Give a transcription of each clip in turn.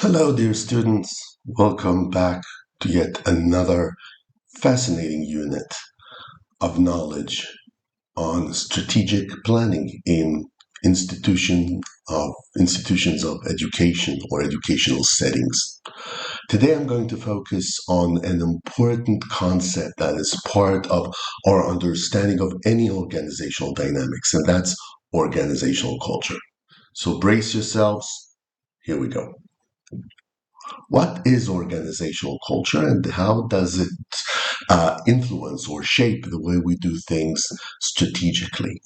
Hello, dear students. Welcome back to yet another fascinating unit of knowledge on strategic planning in institutions of education or educational settings. Today, I'm going to focus on an important concept that is part of our understanding of any organizational dynamics, and that's organizational culture. So brace yourselves. Here we go. What is organizational culture and how does it influence or shape the way we do things strategically?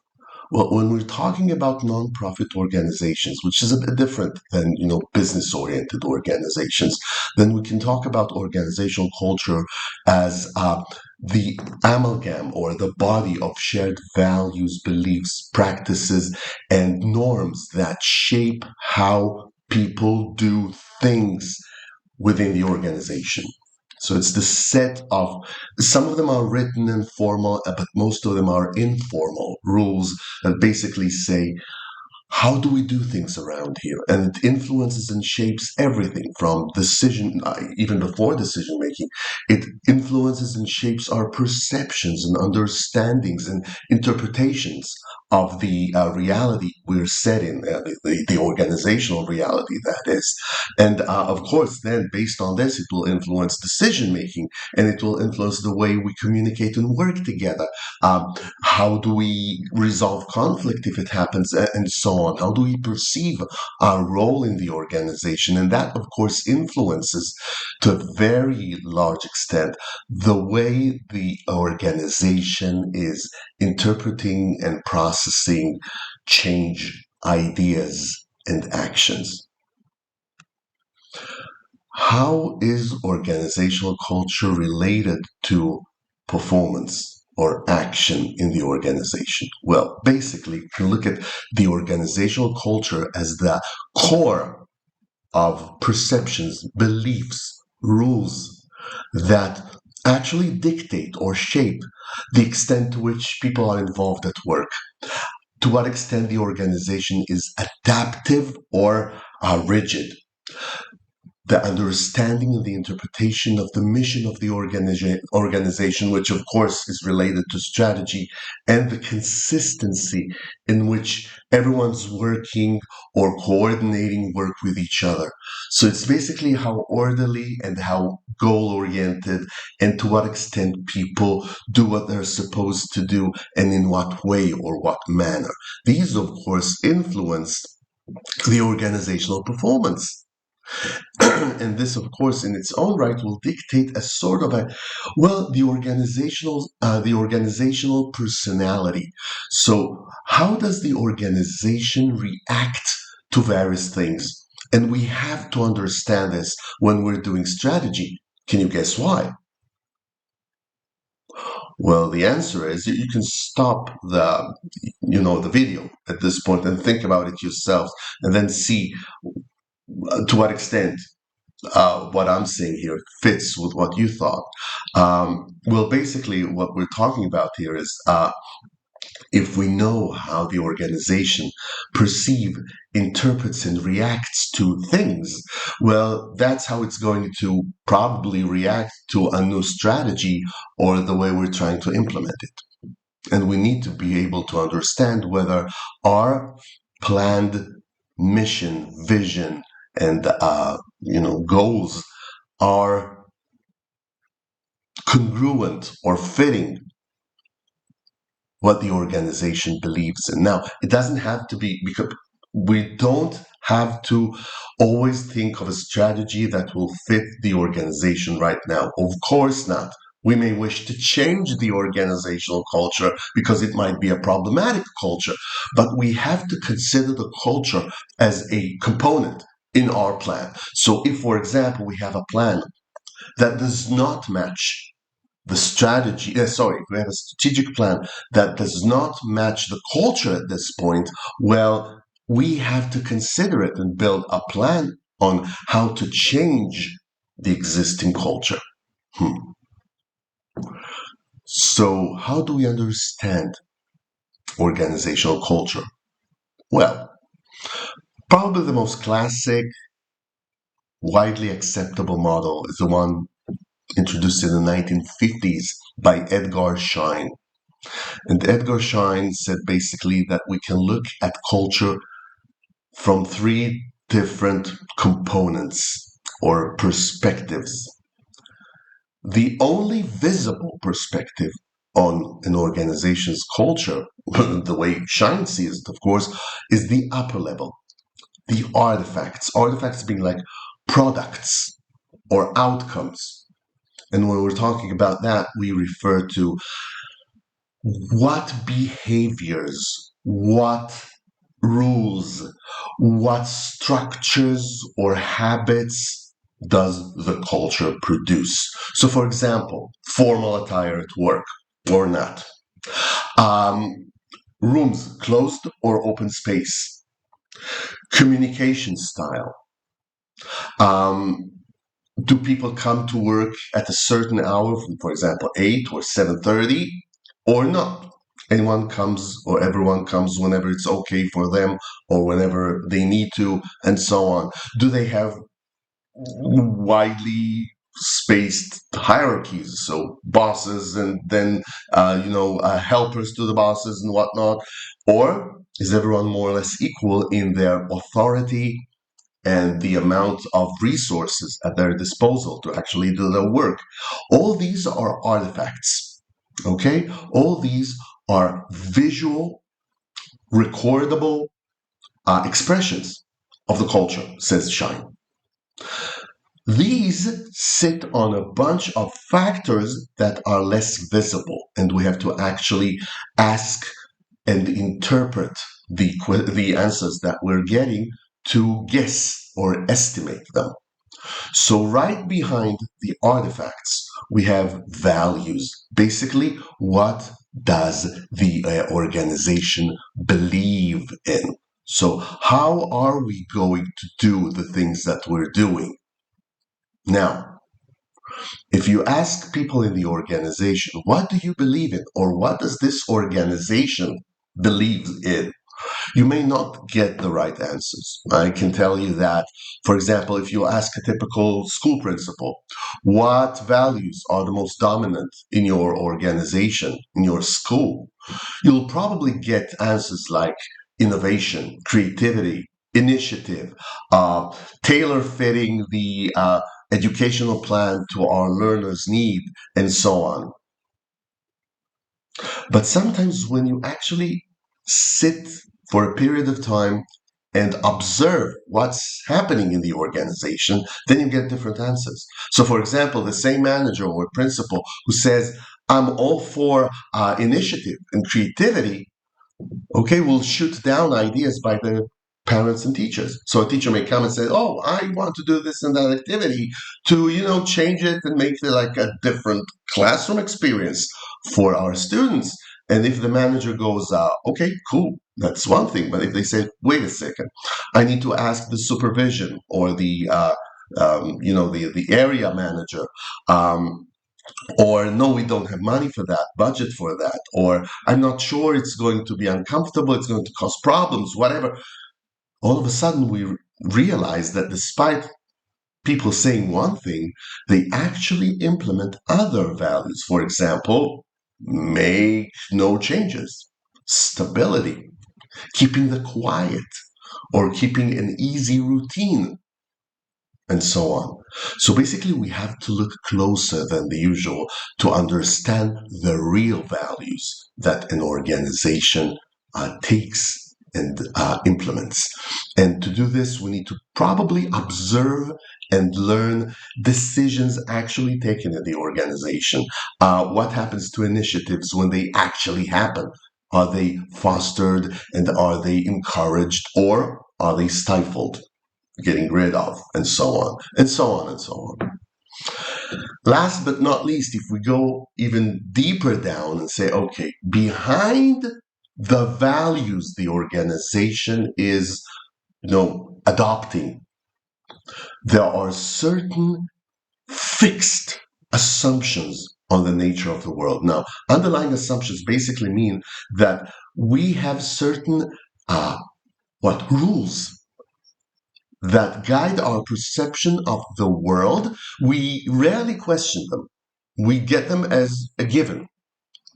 Well, when we're talking about nonprofit organizations, which is a bit different than business-oriented organizations, then we can talk about organizational culture as the amalgam or the body of shared values, beliefs, practices, and norms that shape how people do things within the organization. So it's the set of, some of them are written and formal, but most of them are informal rules that basically say, how do we do things around here? And it influences and shapes everything from decision, even before decision making. It influences and shapes our perceptions and understandings and interpretations of the reality we're set in, the organizational reality that is. And of course, then based on this, it will influence decision making and it will influence the way we communicate and work together. How do we resolve conflict if it happens, and so on? How do we perceive our role in the organization? And that, of course, influences to a very large extent the way the organization is interpreting and processing change, ideas, and actions. How is organizational culture related to performance or action in the organization? Well, basically, you can look at the organizational culture as the core of perceptions, beliefs, rules that actually dictate or shape the extent to which people are involved at work, to what extent the organization is adaptive or rigid, the understanding and the interpretation of the mission of the organization, which of course is related to strategy, and the consistency in which everyone's working or coordinating work with each other. So it's basically how orderly and how goal-oriented and to what extent people do what they're supposed to do and in what way or what manner. These, of course, influence the organizational performance. And this, of course, in its own right, will dictate a sort of the organizational personality. So, how does the organization react to various things? And we have to understand this when we're doing strategy. Can you guess why? Well, the answer is you can stop the video at this point and think about it yourself, and then see to what extent what I'm saying here fits with what you thought. Well, basically, what we're talking about here is if we know how the organization perceive, interprets, and reacts to things, well, that's how it's going to probably react to a new strategy or the way we're trying to implement it. And we need to be able to understand whether our planned mission, vision, and goals are congruent or fitting what the organization believes in. Now, it doesn't have to be, because we don't have to always think of a strategy that will fit the organization right now. Of course not. We may wish to change the organizational culture because it might be a problematic culture, but we have to consider the culture as a component in our plan. So if, for example, we have a plan that does not match the strategy, if we have a strategic plan that does not match the culture at this point, well, we have to consider it and build a plan on how to change the existing culture. So, how do we understand organizational culture? Well, probably the most classic widely acceptable model is the one introduced in the 1950s by Edgar Schein. And Edgar Schein said basically that we can look at culture from three different components or perspectives. The only visible perspective on an organization's culture, the way Schein sees it, of course, is the upper level, the artifacts. Artifacts being like products or outcomes. And when we're talking about that, we refer to what behaviors, what rules, what structures or habits does the culture produce? So, for example, formal attire at work or not, um, rooms closed or open space, communication style. Um, do people come to work at a certain hour, for example, 8 or 7:30, or not? Anyone comes or everyone comes whenever it's okay for them or whenever they need to, and so on. Do they have widely spaced hierarchies, so bosses and then helpers to the bosses and whatnot, or is everyone more or less equal in their authority and the amount of resources at their disposal to actually do their work? All these are artifacts, okay? All these are visual, recordable expressions of the culture, says Schein. These sit on a bunch of factors that are less visible, and we have to actually ask and interpret the answers that we're getting to guess or estimate them. So, right behind the artifacts, we have values. Basically, what does the organization believe in? So, how are we going to do the things that we're doing? Now, if you ask people in the organization, what do you believe in? Or what does this organization believe in? You may not get the right answers. I can tell you that, for example, if you ask a typical school principal, what values are the most dominant in your organization, in your school, you'll probably get answers like innovation, creativity, initiative, tailor fitting the educational plan to our learners' need, and so on. But sometimes when you actually sit for a period of time and observe what's happening in the organization, then you get different answers. So, for example, the same manager or principal who says, I'm all for initiative and creativity, okay, will shoot down ideas by the parents and teachers. So a teacher may come and say, oh, I want to do this and that activity to, change it and make it like a different classroom experience for our students. And if the manager goes, okay, cool, that's one thing. But if they say, wait a second, I need to ask the supervision or the area manager, or no, we don't have money for that, budget for that, or I'm not sure, it's going to be uncomfortable, it's going to cause problems, whatever. All of a sudden, we realize that despite people saying one thing, they actually implement other values. For example, make no changes, stability, keeping the quiet, or keeping an easy routine, and so on. So basically, we have to look closer than the usual to understand the real values that an organization takes and implements. And to do this, we need to probably observe and learn decisions actually taken in the organization. What happens to initiatives when they actually happen? Are they fostered and are they encouraged, or are they stifled, getting rid of, and so on, and so on, and so on. Last but not least, if we go even deeper down and say, okay, behind the values the organization is, adopting, there are certain fixed assumptions on the nature of the world. Now, underlying assumptions basically mean that we have certain rules, that guide our perception of the world, we rarely question them. We get them as a given.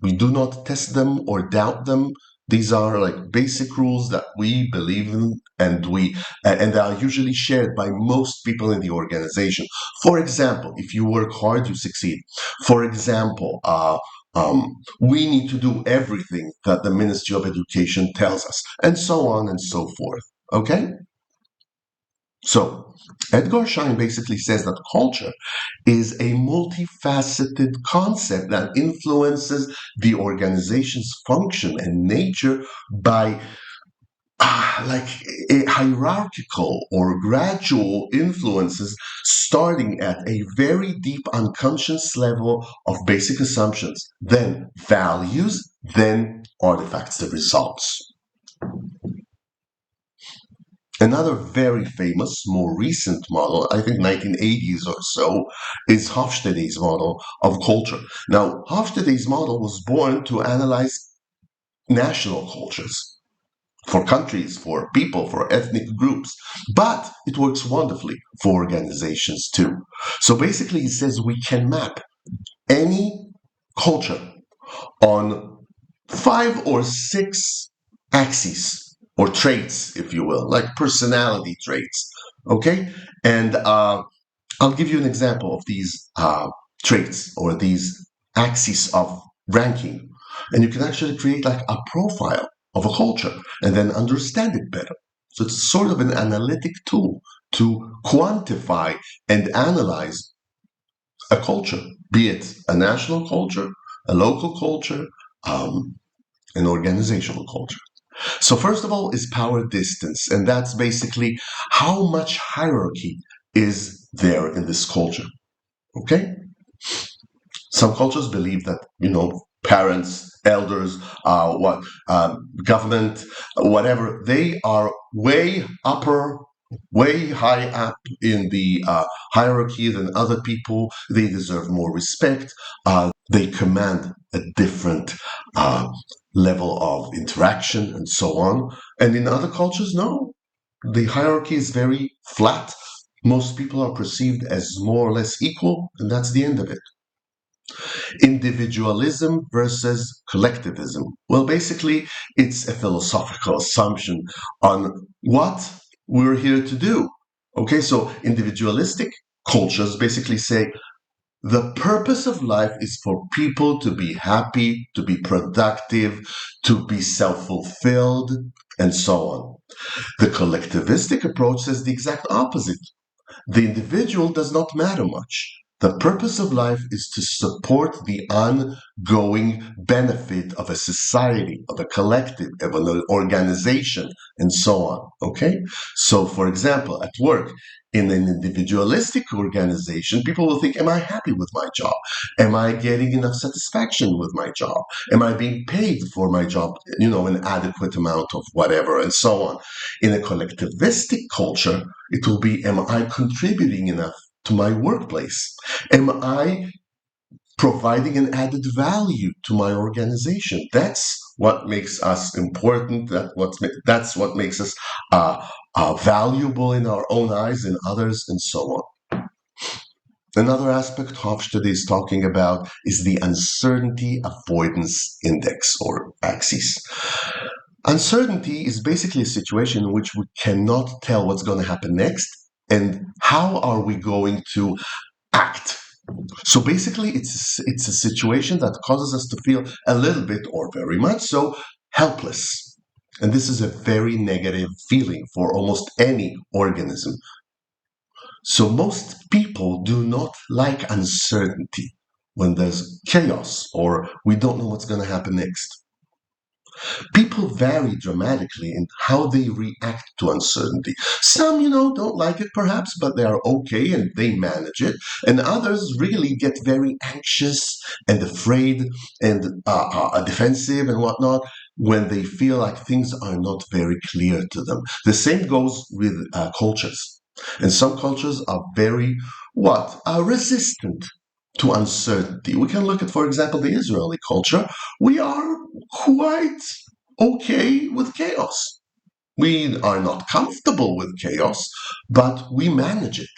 We do not test them or doubt them. These are like basic rules that we believe in, and they are usually shared by most people in the organization. For example, if you work hard, you succeed. For example, we need to do everything that the Ministry of Education tells us, and so on and so forth. Okay? So, Edgar Schein basically says that culture is a multifaceted concept that influences the organization's function and nature by like hierarchical or gradual influences starting at a very deep unconscious level of basic assumptions, then values, then artifacts, the results. Another very famous, more recent model, I think 1980s or so, is Hofstede's model of culture. Now, Hofstede's model was born to analyze national cultures for countries, for people, for ethnic groups, but it works wonderfully for organizations too. So basically, he says we can map any culture on 5 or 6 axes or traits, if you will, like personality traits. Okay, and I'll give you an example of these traits or these axes of ranking, and you can actually create like a profile of a culture and then understand it better. So it's sort of an analytic tool to quantify and analyze a culture, be it a national culture, a local culture, um, an organizational culture. So first of all is power distance, and that's basically how much hierarchy is there in this culture. Okay? Some cultures believe that, parents, elders, government, whatever, they are way high up in the hierarchy than other people. They deserve more respect. They command a different level of interaction and so on. And in other cultures, no. The hierarchy is very flat. Most people are perceived as more or less equal, and that's the end of it. Individualism versus collectivism. Well, basically, it's a philosophical assumption on what we're here to do. Okay, so individualistic cultures basically say the purpose of life is for people to be happy, to be productive, to be self fulfilled, and so on. The collectivistic approach says the exact opposite. The individual does not matter much. The purpose of life is to support the ongoing benefit of a society, of a collective, of an organization, and so on. Okay? So, for example, at work, in an individualistic organization, people will think, am I happy with my job? Am I getting enough satisfaction with my job? Am I being paid for my job, an adequate amount of whatever, and so on? In a collectivistic culture, it will be, am I contributing enough to my workplace? Am I providing an added value to my organization? That's what makes us important. That's what makes us valuable in our own eyes and others, and so on. Another aspect Hofstede is talking about is the uncertainty avoidance index or axis. Uncertainty is basically a situation in which we cannot tell what's going to happen next and how are we going to act. So basically, it's a situation that causes us to feel a little bit, or very much so, helpless. And this is a very negative feeling for almost any organism. So most people do not like uncertainty when there's chaos or we don't know what's going to happen next. People vary dramatically in how they react to uncertainty. Some, don't like it perhaps, but they are okay and they manage it. And others really get very anxious and afraid and defensive and whatnot when they feel like things are not very clear to them. The same goes with cultures. And some cultures are very, resistant to uncertainty. We can look at, for example, the Israeli culture. We are quite okay with chaos. We are not comfortable with chaos, but we manage it.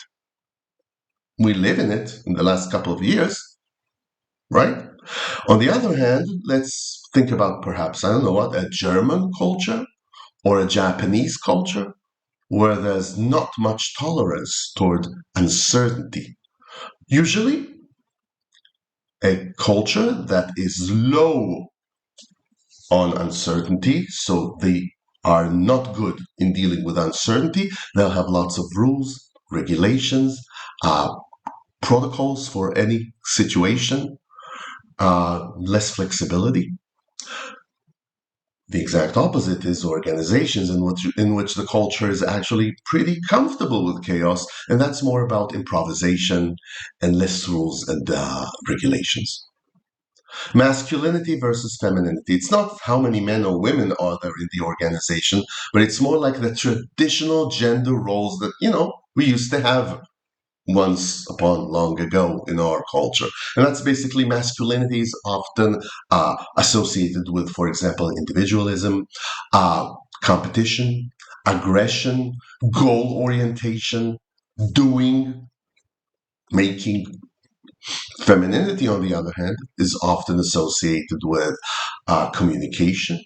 We live in it in the last couple of years, right? On the other hand, let's think about perhaps, I don't know what, a German culture or a Japanese culture where there's not much tolerance toward uncertainty. Usually, a culture that is low on uncertainty, so they are not good in dealing with uncertainty. They'll have lots of rules, regulations, uh, protocols for any situation, less flexibility. The exact opposite is organizations in which the culture is actually pretty comfortable with chaos, and that's more about improvisation and less rules and regulations. Masculinity versus femininity. It's not how many men or women are there in the organization, but it's more like the traditional gender roles that, we used to have once upon long ago in our culture. And that's basically masculinity is often associated with, for example, individualism, uh, competition, aggression, goal orientation, doing, making. Femininity, on the other hand, is often associated with communication,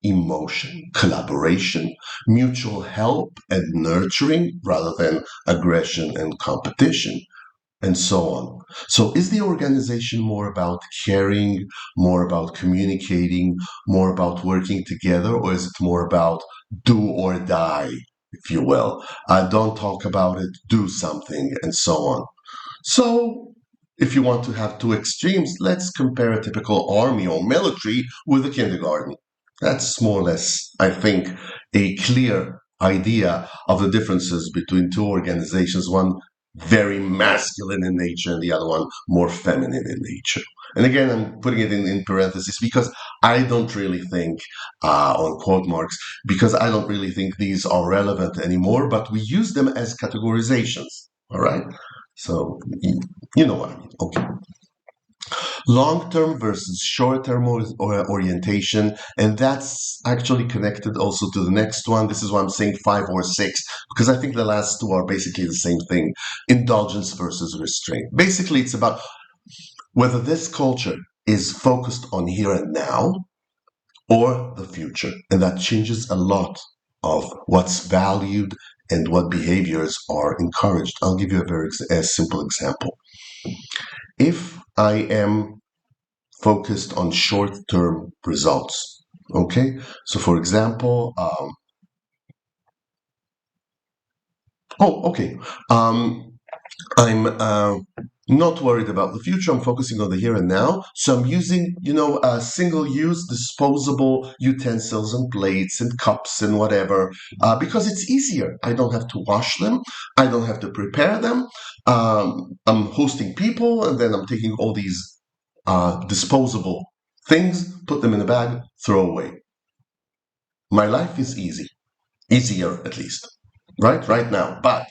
emotion, collaboration, mutual help and nurturing rather than aggression and competition, and so on. So, is the organization more about caring, more about communicating, more about working together, or is it more about do or die, if you will? Don't talk about it, do something, and so on. So, if you want to have two extremes, let's compare a typical army or military with a kindergarten. That's more or less, I think, a clear idea of the differences between two organizations, one very masculine in nature and the other one more feminine in nature. And again, I'm putting it in parentheses because I don't really think, on quote marks, because I don't really think these are relevant anymore, but we use them as categorizations. All right. So you know what I mean. Okay. Long-term versus short-term orientation, and that's actually connected also to the next one. This is why I'm saying 5 or 6, because I think the last two are basically the same thing. Indulgence versus restraint. Basically, it's about whether this culture is focused on here and now or the future, and that changes a lot of what's valued and what behaviors are encouraged. I'll give you a simple example. If I am focused on short-term results, okay? So, for example, okay, I'm not worried about the future. I'm focusing on the here and now. So I'm using, single-use disposable utensils and plates and cups and whatever because it's easier. I don't have to wash them. I don't have to prepare them. I'm hosting people, and then I'm taking all these disposable things, put them in a bag, throw away. My life is easy, easier at least, right now. But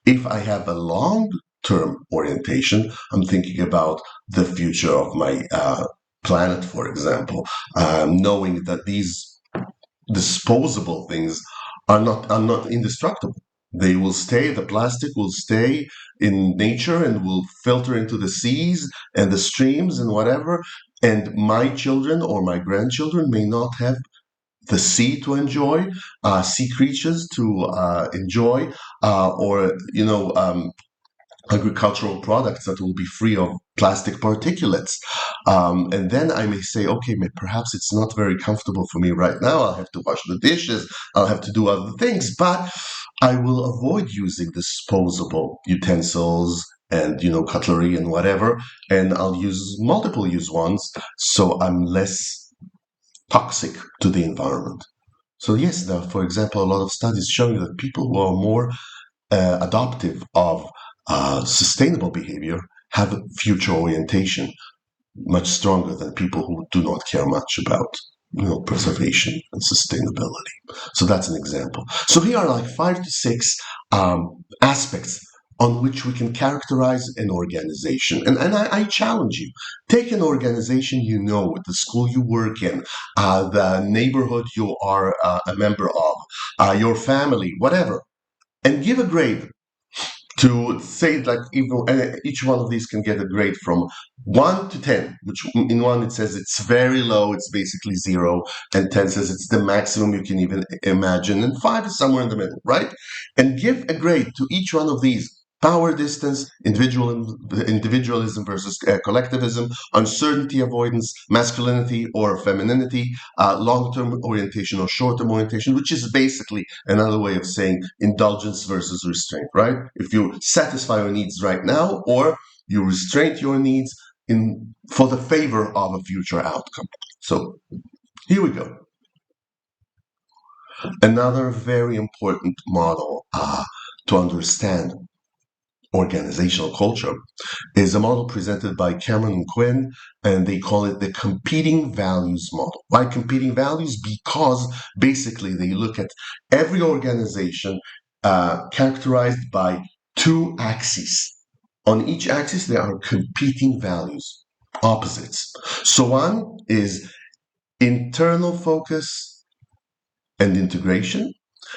if I have a long term orientation, I'm thinking about the future of my planet, for example, knowing that these disposable things are not indestructible. They will stay, the plastic will stay in nature and will filter into the seas and the streams and whatever. And my children or my grandchildren may not have the sea to enjoy, sea creatures to enjoy, or agricultural products that will be free of plastic particulates. And then I may say, okay, perhaps it's not very comfortable for me right now. I'll have to wash the dishes. I'll have to do other things, but I will avoid using disposable utensils and cutlery and whatever, and I'll use multiple use ones, so I'm less toxic to the environment. So yes, there are, for example, a lot of studies showing that people who are more adoptive of sustainable behavior have future orientation much stronger than people who do not care much about preservation and sustainability. So that's an example. So here are like 5 to 6 aspects on which we can characterize an organization. And I challenge you, take an organization you know, the school you work in, the neighborhood you are a member of, your family, whatever, and give a grade to say like even each one of these can get a grade from 1 to 10, which in 1 it says it's very low, it's basically 0, and 10 says it's the maximum you can even imagine, and 5 is somewhere in the middle, right? And give a grade to each one of these: power distance, individualism versus collectivism, uncertainty avoidance, masculinity or femininity, long-term orientation or short-term orientation, which is basically another way of saying indulgence versus restraint, right? If you satisfy your needs right now, or you restrain your needs in for the favor of a future outcome. So here we go. Another very important model to understand organizational culture is a model presented by Cameron and Quinn, and they call it the competing values model. Why competing values? Because basically they look at every organization characterized by two axes. On each axis, there are competing values, opposites. So one is internal focus and integration,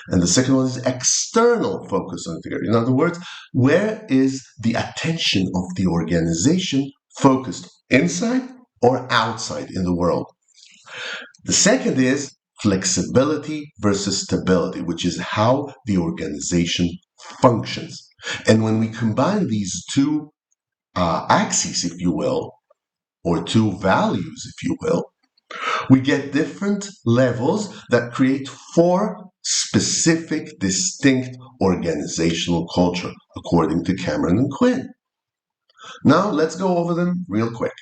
and the second one is external focus on integration. In other words, where is the attention of the organization focused, inside or outside in the world? The second is flexibility versus stability, which is how the organization functions. And when we combine these two axes, if you will, or two values, if you will, we get different levels that create four specific, distinct organizational culture, according to Cameron and Quinn. Now, let's go over them real quick.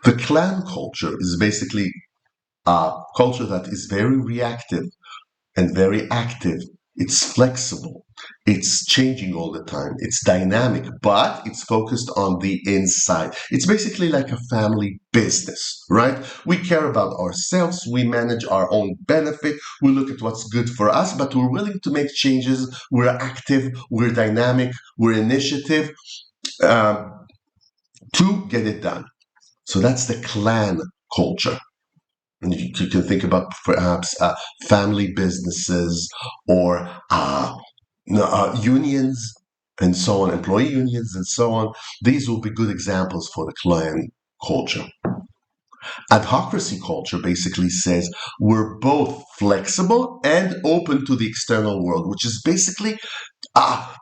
The clan culture is basically a culture that is very reactive and very active. It's flexible. It's changing all the time. It's dynamic, but it's focused on the inside. It's basically like a family business, right? We care about ourselves. We manage our own benefit. We look at what's good for us, but we're willing to make changes. We're active. We're dynamic. We're initiative to get it done. So that's the clan culture. And you can think about perhaps family businesses or unions and so on, employee unions and so on. These will be good examples for the clan culture. Adhocracy culture basically says we're both flexible and open to the external world, which is basically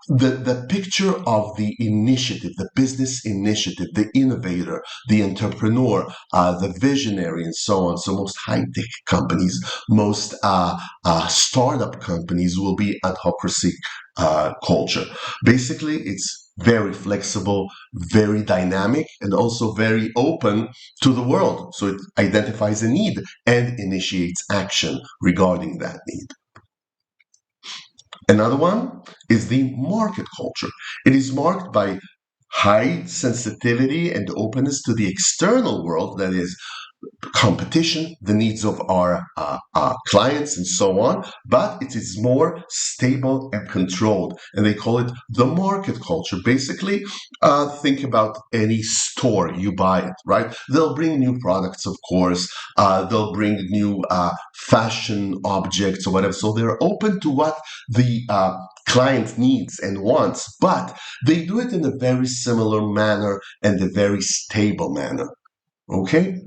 the picture of the initiative, the business initiative, the innovator, the entrepreneur, the visionary, and so on. So most high-tech companies, most startup companies will be adhocracy culture. Basically, it's very flexible, very dynamic, and also very open to the world. So it identifies a need and initiates action regarding that need. Another one is the market culture. It is marked by high sensitivity and openness to the external world, that is, competition, the needs of our clients, and so on, but it is more stable and controlled. And they call it the market culture. Basically, think about any store, you buy it, right? They'll bring new products, of course. They'll bring new fashion objects or whatever. So they're open to what the client needs and wants, but they do it in a very similar manner and a very stable manner. Okay?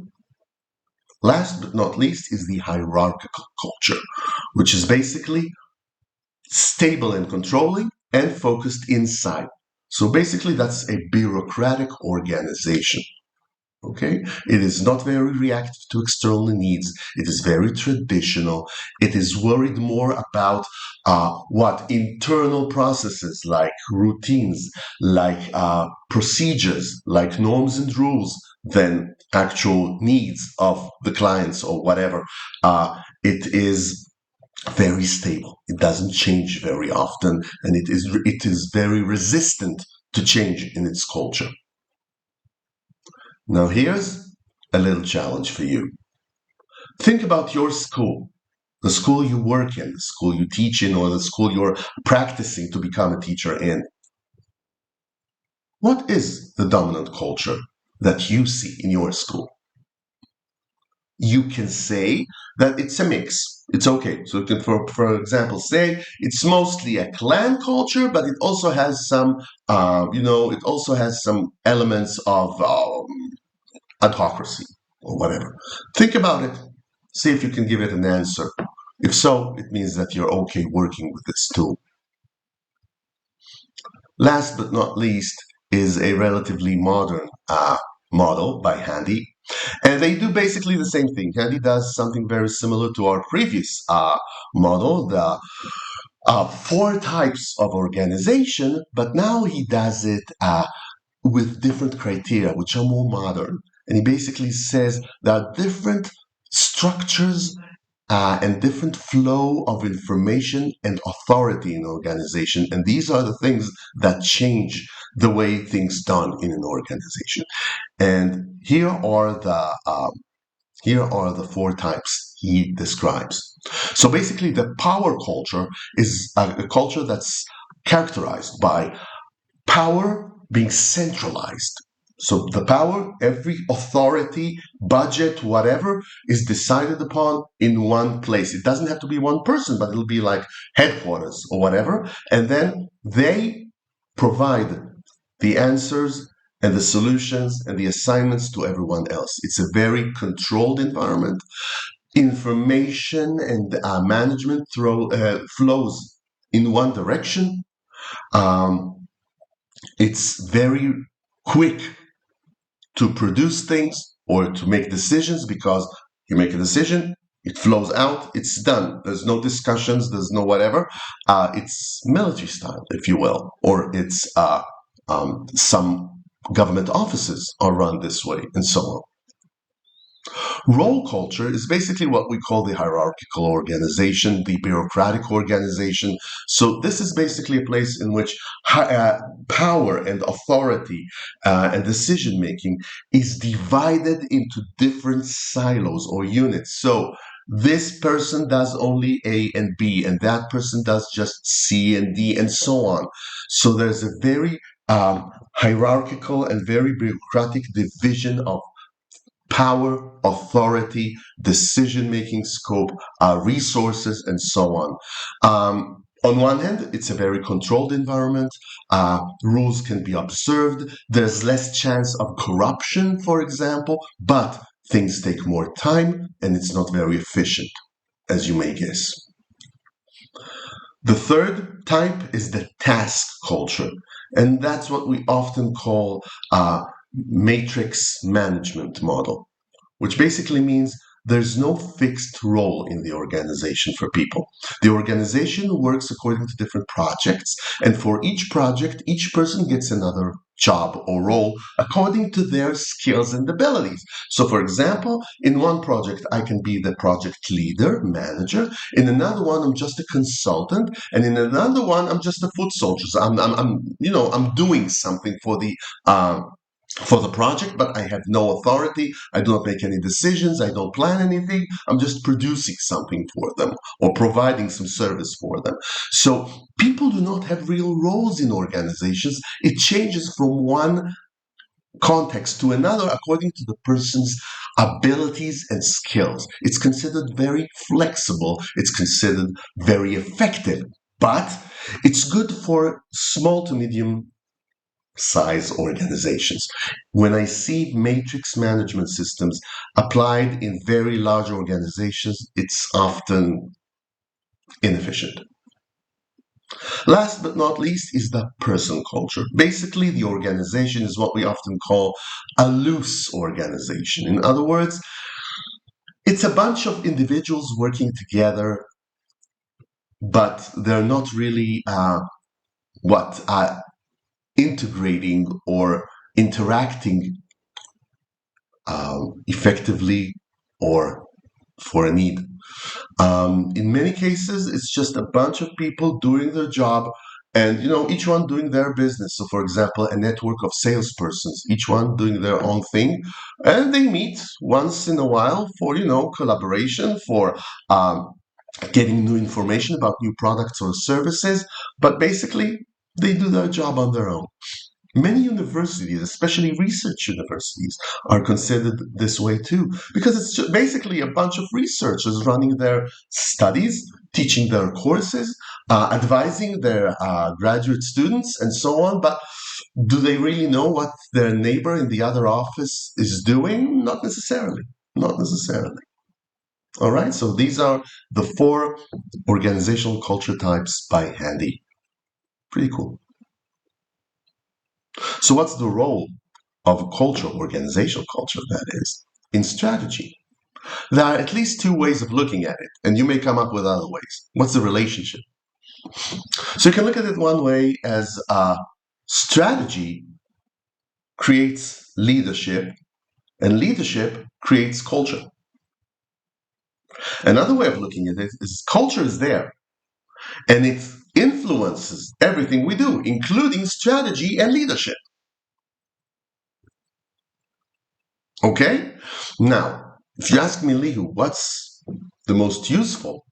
Last but not least is the hierarchical culture, which is basically stable and controlling and focused inside. So basically, that's a bureaucratic organization. Okay, it is not very reactive to external needs. It is very traditional. It is worried more about what internal processes like routines, like procedures, like norms and rules, than actual needs of the clients or whatever. It is very stable. It doesn't change very often, and it is very resistant to change in its culture. Now, here's a little challenge for you. Think about your school, the school you work in, the school you teach in, or the school you're practicing to become a teacher in. What is the dominant culture that you see in your school? You can say that it's a mix. It's okay. So you can, for example, say it's mostly a clan culture, but it also has some, it also has some elements of autocracy or whatever. Think about it. See if you can give it an answer. If so, it means that you're okay working with this tool. Last but not least is a relatively modern model by Handy. And they do basically the same thing. Handy does something very similar to our previous model, the four types of organization, but now he does it with different criteria, which are more modern. And he basically says there are different structures and different flow of information and authority in organization. And these are the things that change the way things done in an organization. And here are the four types he describes. So basically, the power culture is a culture that's characterized by power being centralized. So the power, every authority, budget, whatever, is decided upon in one place. It doesn't have to be one person, but it'll be like headquarters or whatever. And then they provide the answers and the solutions and the assignments to everyone else. It's a very controlled environment. Information and management flows in one direction. Um, it's very quick to produce things or to make decisions because you make a decision, it flows out, it's done. There's no discussions, there's no whatever. It's military style, if you will, or it's some government offices are run this way, and so on. Role culture is basically what we call the hierarchical organization, the bureaucratic organization. So this is basically a place in which power and authority and decision making is divided into different silos or units. So this person does only A and B, and that person does just C and D, and so on. So there's a very hierarchical and very bureaucratic division of power, authority, decision making scope, resources, and so on. On one hand, it's a very controlled environment. Rules can be observed. There's less chance of corruption, for example, but things take more time and it's not very efficient, as you may guess. The third type is the task culture, and that's what we often call matrix management model, which basically means there's no fixed role in the organization for people. The organization works according to different projects, and for each project, each person gets another job or role according to their skills and abilities. So, for example, in one project, I can be the project leader, manager. In another one, I'm just a consultant, and in another one, I'm just a foot soldier. So I'm doing something for the project, but I have no authority. I don't make any decisions. I don't plan anything. I'm just producing something for them or providing some service for them. So people do not have real roles in organizations. It changes from one context to another according to the person's abilities and skills. It's considered very flexible. It's considered very effective, but it's good for small to medium size organizations. When I see matrix management systems applied in very large organizations, it's often inefficient. Last but not least is the person culture. Basically, the organization is what we often call a loose organization. In other words, it's a bunch of individuals working together, but they're not really integrating or interacting effectively or for a need. In many cases, it's just a bunch of people doing their job and each one doing their business. So for example, a network of salespersons, each one doing their own thing, and they meet once in a while for collaboration, for getting new information about new products or services, but basically they do their job on their own. Many universities, especially research universities, are considered this way too, because it's basically a bunch of researchers running their studies, teaching their courses, advising their graduate students, and so on. But do they really know what their neighbor in the other office is doing? Not necessarily. Not necessarily. All right, so these are the 4 organizational culture types by Handy. Pretty cool. So, what's the role of culture, organizational culture, that is, in strategy? There are at least 2 ways of looking at it, and you may come up with other ways. What's the relationship? So, you can look at it one way as strategy creates leadership, and leadership creates culture. Another way of looking at it is culture is there, and it influences everything we do, including strategy and leadership. Okay? Now, if you ask me, Lihu, what's the most useful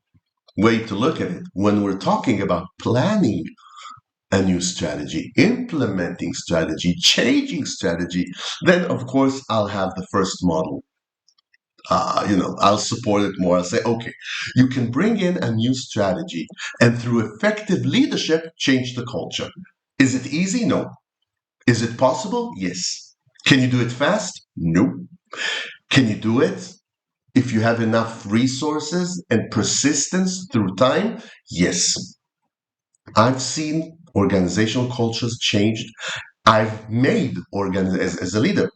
way to look at it when we're talking about planning a new strategy, implementing strategy, changing strategy, then of course I'll have the first model. I'll support it more. I'll say, okay, you can bring in a new strategy and through effective leadership, change the culture. Is it easy? No. Is it possible? Yes. Can you do it fast? No. Can you do it if you have enough resources and persistence through time? Yes. I've seen organizational cultures changed. I've made, as a leader,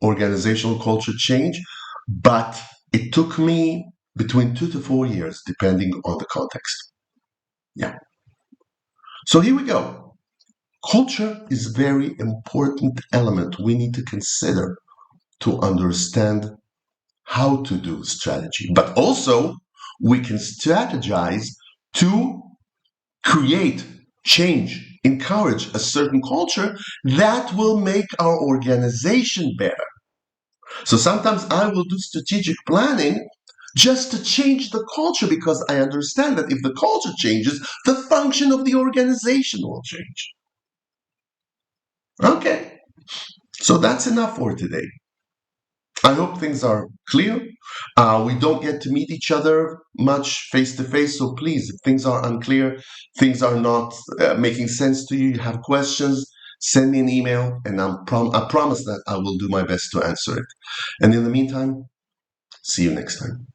organizational culture change, but it took me between 2 to 4 years, depending on the context. Yeah. So here we go. Culture is a very important element we need to consider to understand how to do strategy. But also, we can strategize to create, change, encourage a certain culture that will make our organization better. So sometimes I will do strategic planning just to change the culture because I understand that if the culture changes, the function of the organization will change. Okay, so that's enough for today. I hope things are clear. We don't get to meet each other much face to face, so please, if things are unclear, things are not making sense to you, you have questions, send me an email, and I promise that I will do my best to answer it. And in the meantime, see you next time.